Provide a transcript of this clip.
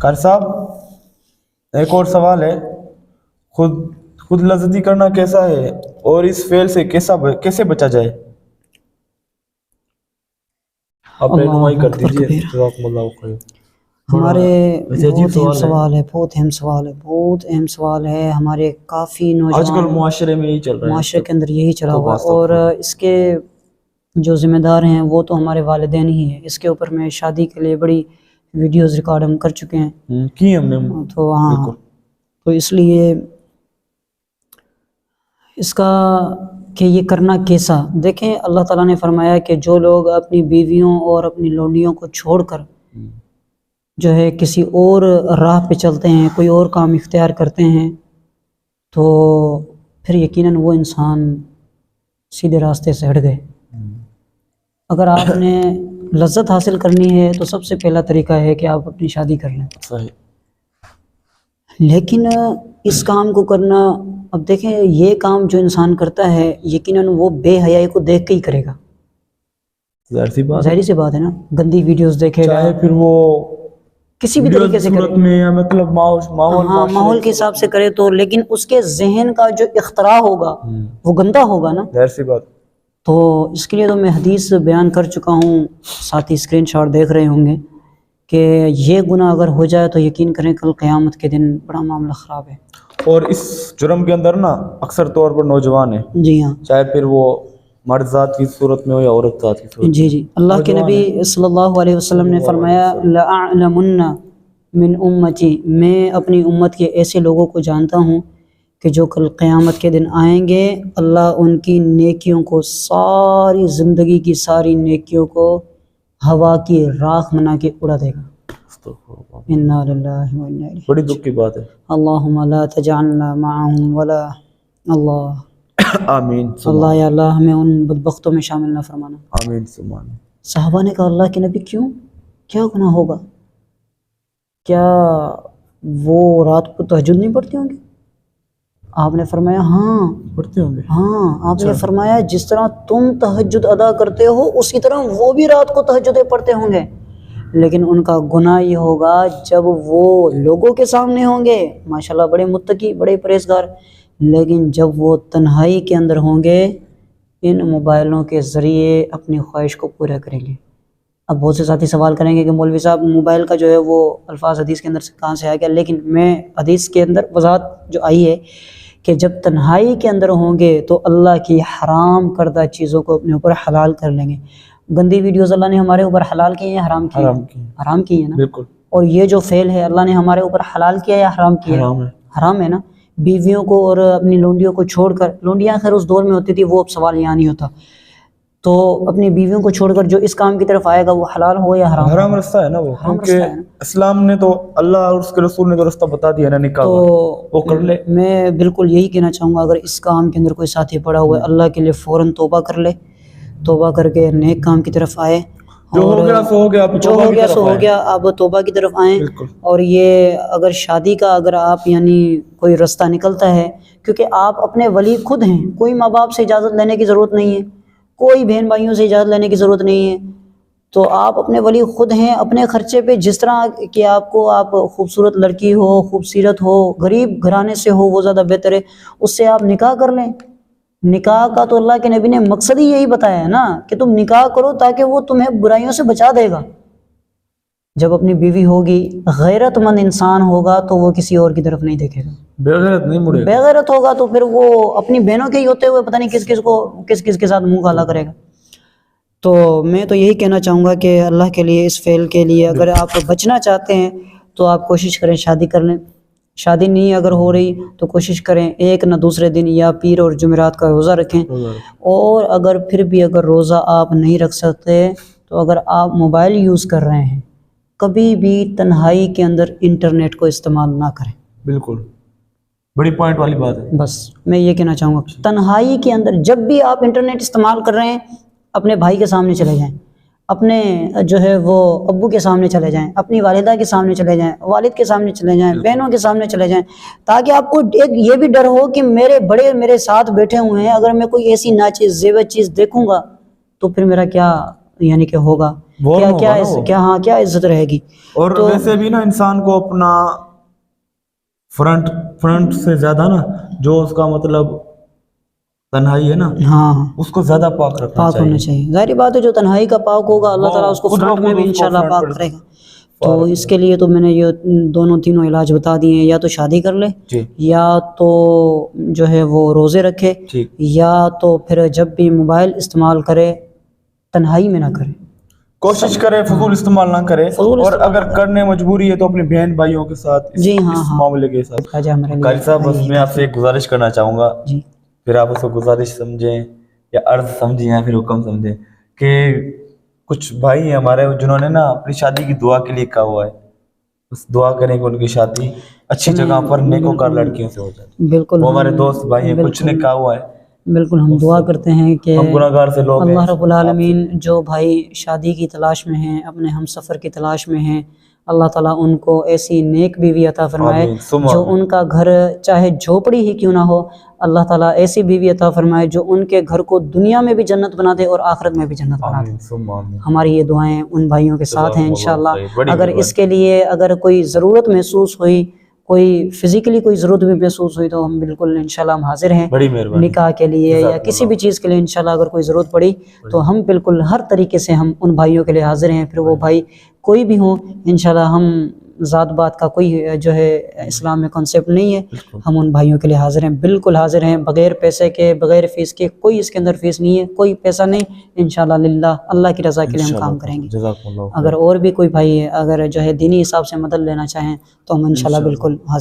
کار صاحب ایک اور سوال ہے، خود لذتی کرنا کیسا ہے اور اس فعل سے کیسے بچا جائے؟ آپ رہنمائی کر دیجیے، جزاکم اللہ خیر۔ ہمارے بہت اہم سوال ہے ہمارے کافی نوجوان آج کل معاشرے میں یہی چل رہا ہے، معاشرے کے اندر یہی چلا ہوا ہے، اور اس کے جو ذمہ دار ہیں وہ تو ہمارے والدین ہی ہیں۔ اس کے اوپر میں شادی کے لیے بڑی ویڈیوز ریکارڈ ہم کر چکے ہیں کی ہم نے، تو ہاں، تو اس لیے اس کا کہ یہ کرنا کیسا، دیکھیں اللہ تعالیٰ نے فرمایا کہ جو لوگ اپنی بیویوں اور اپنی لونڈیوں کو چھوڑ کر جو ہے کسی اور راہ پہ چلتے ہیں، کوئی اور کام اختیار کرتے ہیں، تو پھر یقیناً وہ انسان سیدھے راستے سے ہٹ گئے۔ اگر آپ نے لذت حاصل کرنی ہے تو سب سے پہلا طریقہ ہے کہ آپ اپنی شادی کر لیں، لیکن اس کام کو کرنا، اب دیکھیں یہ کام جو انسان کرتا ہے یقیناً وہ بے حیائی کو دیکھ کے ہی کرے گا، ظاہری سی بات ہے نا، گندی ویڈیوز دیکھے گا، چاہے پھر وہ کسی بھی طریقے سے کرے، مطلب ماحول کے حساب سے کرے تو، لیکن اس کے ذہن کا جو اختراع ہوگا وہ گندا ہوگا نا، ظاہر سی بات۔ تو اس کے لیے تو میں حدیث بیان کر چکا ہوں، ساتھ ہی اسکرین شاٹ دیکھ رہے ہوں گے کہ یہ گناہ اگر ہو جائے تو یقین کریں کل قیامت کے دن بڑا معاملہ خراب ہے۔ اور اس جرم کے اندر نا اکثر طور پر نوجوان ہیں، جی ہاں، چاہے پھر وہ مرد ذات کی صورت میں ہو یا عورت ذات کی صورت میں۔ جی اللہ کے نبی صلی اللہ علیہ وسلم نے فرمایا لَأَعْلَمُنَّ مِنْ أُمَّتِي، میں اپنی امت کے ایسے لوگوں کو جانتا ہوں کہ جو کل قیامت کے دن آئیں گے، اللہ ان کی نیکیوں کو، ساری زندگی کی ساری نیکیوں کو ہوا کی راکھ بنا کے اڑا دے گا۔ اِنَّا لِلَّهِ وَإِنَّا إِلَيْهِ، بڑی دکھ کی بات ہے۔ اللہم لا تجعلنا معهم ولا، اللہ آمین، اللہ یا اللہ ہمیں ان بدبختوں میں شامل نہ فرمانا، آمین ثم آمین۔ صحابہ نے کہا اللہ کے نبی کیوں، کیا گناہ ہوگا، کیا وہ رات کو تہجد نہیں پڑھتے ہوں گے؟ آپ نے فرمایا ہاں پڑھتے ہوں گے، ہاں، آپ نے فرمایا جس طرح تم تہجد ادا کرتے ہو اسی طرح وہ بھی رات کو تہجدیں پڑھتے ہوں گے، لیکن ان کا گناہ یہ ہوگا جب وہ لوگوں کے سامنے ہوں گے، ماشاءاللہ بڑے متقی بڑے پرہیزگار، لیکن جب وہ تنہائی کے اندر ہوں گے ان موبائلوں کے ذریعے اپنی خواہش کو پورا کریں گے۔ اب بہت سے ساتھی سوال کریں گے کہ مولوی صاحب موبائل کا جو ہے وہ الفاظ حدیث کے اندر سے کہاں سے آ گیا، لیکن میں حدیث کے اندر وضاحت جو آئی ہے کہ جب تنہائی کے اندر ہوں گے تو اللہ کی حرام کردہ چیزوں کو اپنے اوپر حلال کر لیں گے۔ گندی ویڈیوز اللہ نے ہمارے اوپر حلال کی ہیں یا حرام کی ہیں؟ حرام کی ہیں نا، بالکل۔ اور یہ جو فعل ہے اللہ نے ہمارے اوپر حلال کیا یا حرام کیا؟ حرام ہے نا۔ بیویوں کو اور اپنی لونڈیوں کو چھوڑ کر، لونڈیاں خیر اس دور میں ہوتی تھی، وہ اب سوال یہاں نہیں ہوتا، تو اپنی بیویوں کو چھوڑ کر جو اس کام کی طرف آئے گا وہ حلال ہو یا حرام؟ حرام رستہ ہے نا وہ، کیونکہ اسلام نے تو، اللہ اور اس کے رسول نے تو رستہ بتا دیا نا نکاح کا، وہ کر لے۔ میں بالکل یہی کہنا چاہوں گا اگر اس کام کے اندر کوئی ساتھی پڑا ہوا ہے اللہ کے لیے فوراً توبہ کر لے، توبہ کر کے نیک کام کی طرف آئے، جو ہو گیا سو ہو گیا، جو ہو گیا سو ہو گیا، اب توبہ کی طرف آئیں۔ اور یہ اگر شادی کا اگر آپ یعنی کوئی رستہ نکلتا ہے، کیونکہ آپ اپنے ولی خود ہیں، کوئی ماں باپ سے اجازت لینے کی ضرورت نہیں ہے، کوئی بہن بھائیوں سے اجازت لینے کی ضرورت نہیں ہے، تو آپ اپنے ولی خود ہیں، اپنے خرچے پہ جس طرح کہ آپ کو، آپ خوبصورت لڑکی ہو، خوبصورت ہو، غریب گھرانے سے ہو وہ زیادہ بہتر ہے، اس سے آپ نکاح کر لیں۔ نکاح کا تو اللہ کے نبی نے مقصد ہی یہی بتایا ہے نا کہ تم نکاح کرو تاکہ وہ تمہیں برائیوں سے بچا دے گا۔ جب اپنی بیوی ہوگی، غیرت مند انسان ہوگا تو وہ کسی اور کی طرف نہیں دیکھے گا، بے غیرت نہیں مڑے گا، بے غیرت ہوگا تو پھر وہ اپنی بہنوں کے ہی ہوتے ہوئے پتہ نہیں کس کس کے ساتھ منہ کالا کرے گا۔ تو میں تو یہی کہنا چاہوں گا کہ اللہ کے لیے اس فعل کے لیے اگر آپ بچنا چاہتے ہیں تو آپ کوشش کریں شادی کر لیں، شادی نہیں اگر ہو رہی تو کوشش کریں ایک نہ دوسرے دن یا پیر اور جمعرات کا روزہ رکھیں، اور اگر پھر بھی اگر روزہ آپ نہیں رکھ سکتے تو اگر آپ موبائل یوز کر رہے ہیں کبھی بھی تنہائی کے اندر انٹرنیٹ کو استعمال نہ کریں۔ بالکل بڑی پوائنٹ والی بات ہے۔ بس میں یہ کہنا چاہوں گا تنہائی کے اندر جب بھی آپ انٹرنیٹ استعمال کر رہے ہیں اپنے بھائی کے سامنے چلے جائیں، اپنے جو ہے وہ ابو کے سامنے چلے جائیں، اپنی والدہ کے سامنے چلے جائیں، والد کے سامنے چلے جائیں، بہنوں کے سامنے چلے جائیں، تاکہ آپ کو ایک یہ بھی ڈر ہو کہ میرے بڑے میرے ساتھ بیٹھے ہوئے ہیں، اگر میں کوئی ایسی ناچیز زیور چیز دیکھوں گا تو پھر میرا کیا یعنی کہ ہوگا وہ کیا ہوگا نا وہ۔ کیا ہاں کیا عزت رہے گی. اور تو ویسے بھی نا انسان کو اپنا فرنٹ سے زیادہ نا جو اس کا مطلب تنہائی ہے نا ہاں اس کو زیادہ پاک رکھنا پاک ہونا چاہیے. چاہیے. ظاہری بات ہے جو تنہائی کا پاک ہوگا اللہ وہ تعالیٰ اس کو خود فرنٹ بخود میں بھی اس کو انشاءاللہ فرنٹ پاک پر کرے گا. تو اس کے لیے تو میں نے یہ دونوں تینوں علاج بتا دیے ہیں. یا تو شادی کر لے, جی یا تو جو ہے وہ روزے رکھے, ٹھیک. یا تو پھر جب بھی موبائل استعمال کرے تنہائی میں نہ کرے. کوشش کرے فضول استعمال نہ کرے, فضول اور استعمال اگر کرنے مجبوری ہے تو اپنے بہن بھائیوں کے ساتھ اس جی ہاں اس ہاں معاملے کے ساتھ. خواجہ ہمارے لیے قاری صاحب بس یہی میں آپ کافی سے ایک گزارش کرنا چاہوں گا, جی پھر آپ اس کو گزارش سمجھیں یا عرض سمجھیں یا پھر حکم سمجھیں, کہ کچھ بھائی ہیں ہمارے جنہوں نے نا اپنی شادی کی دعا کے لیے کہا ہوا ہے, بس دعا کریں کہ ان کی شادی اچھی جگہ پر نیکوکار لڑکیوں سے ہو جائے. بالکل وہ ہمارے دوست بھائی ہیں, کچھ نے کہا ہوا ہے. بالکل ہم دعا کرتے ہیں کہ ہم گناہ گار سے لوگ ہیں, اللہ رب العالمین جو بھائی شادی کی تلاش میں ہیں, اپنے ہم سفر کی تلاش میں ہیں, اللہ تعالیٰ ان کو ایسی نیک بیوی عطا فرمائے آمین ثم جو آمین. ان کا گھر چاہے جھوپڑی ہی کیوں نہ ہو, اللہ تعالیٰ ایسی بیوی عطا فرمائے جو ان کے گھر کو دنیا میں بھی جنت بنا دے اور آخرت میں بھی جنت بنا دے. آمین ثم آمین. ہماری یہ دعائیں ان بھائیوں کے ساتھ ہیں انشاءاللہ. بڑی اگر اس کے لیے اگر کوئی ضرورت محسوس ہوئی, کوئی فزیکلی کوئی ضرورت بھی محسوس ہوئی, تو ہم بالکل انشاءاللہ ہم حاضر ہیں بڑی مہربانی. نکاح کے لیے یا کسی بھی چیز کے لیے. انشاءاللہ اگر کوئی ضرورت پڑی تو ہم بالکل ہر طریقے سے ہم ان بھائیوں کے لیے حاضر ہیں. پھر وہ بھائی کوئی بھی ہوں, انشاءاللہ ہم ذات بات کا کوئی جو ہے اسلام میں کنسیپٹ نہیں ہے, ہم ان بھائیوں کے لیے حاضر ہیں, بالکل حاضر ہیں, بغیر پیسے کے بغیر فیس کے. کوئی اس کے اندر فیس نہیں ہے, کوئی پیسہ نہیں, انشاءاللہ للہ اللہ کی رضا کے لیے ہم کام کریں گے. جزاک اللہ. اگر اور بھی کوئی بھائی اگر جو ہے دینی حساب سے مدد لینا چاہیں تو ہم انشاءاللہ بالکل حاضر